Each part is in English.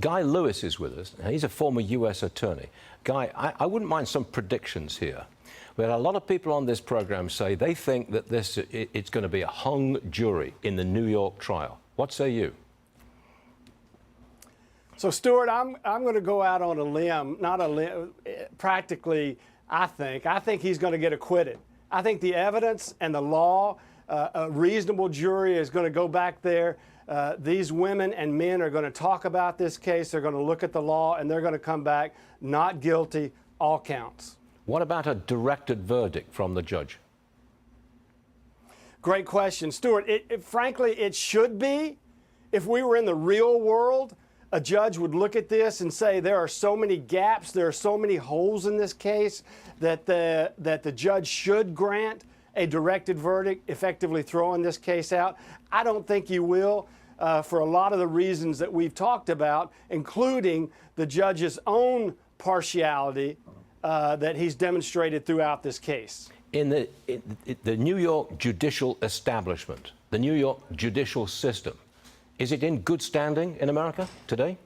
Guy Lewis is with us. He's a former U.S. attorney. Guy, I wouldn't mind some predictions here. We had a lot of people on this program say they think that it's going to be a hung jury in the New York trial. What say you? So, Stuart, I'm going to go out on a limb, not a limb, practically, I think he's going to get acquitted. I think the evidence and the law, a reasonable jury is going to go back there. These women and men are going to talk about this case. They're going to look at the law, and they're going to come back not guilty, all counts. What about a directed verdict from the judge? Great question, Stuart. Frankly, it should be. If we were in the real world, a judge would look at this and say there are so many gaps, there are so many holes in this case that the judge should grant a directed verdict, effectively throwing this case out. I don't think you will for a lot of the reasons that we've talked about, including the judge's own partiality that he's demonstrated throughout this case. In the New York judicial establishment, the New York judicial system, is it in good standing in America today?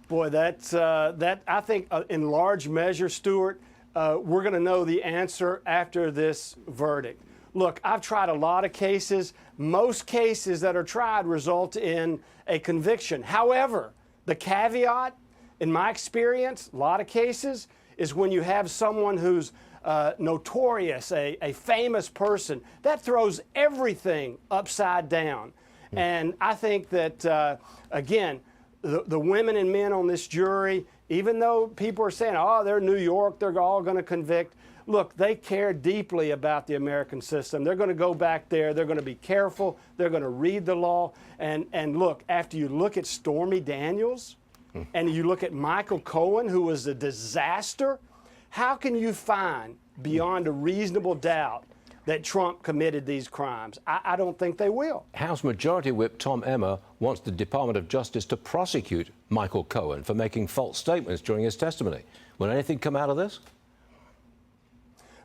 Boy, that I think in large measure, Stuart, we're going to know the answer after this verdict. Look, I've tried a lot of cases. Most cases that are tried result in a conviction. However, the caveat, in my experience, a lot of cases, is when you have someone who's notorious, a famous person, that throws everything upside down. And I think that, again, the women and men on this jury, even though people are saying, oh, they're New York, they're all going to convict, look, they care deeply about the American system. They're going to go back there. They're going to be careful. They're going to read the law. And look, after you look at Stormy Daniels and you look at Michael Cohen, who was a disaster, how can you find beyond a reasonable doubt that Trump committed these crimes? I don't think they will. House Majority Whip Tom Emmer wants the Department of Justice to prosecute Michael Cohen for making false statements during his testimony. Will anything come out of this?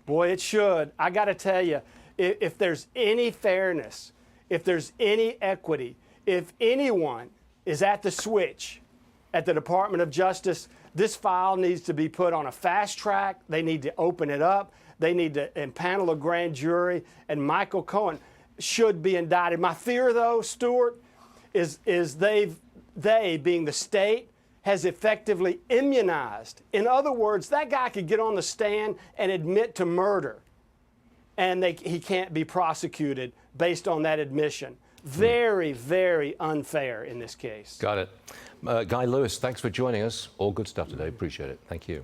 Boy, it should. I got to tell you, if there's any fairness, if there's any equity, if anyone is at the switch at the Department of Justice, this file needs to be put on a fast track. They need to open it up. They need to impanel a grand jury, and Michael Cohen should be indicted. My fear, though, Stuart, is they, being the state, has effectively immunized. In other words, that guy could get on the stand and admit to murder, and he can't be prosecuted based on that admission. Very, very unfair in this case. Got it. Guy Lewis, thanks for joining us. All good stuff today. Appreciate it. Thank you.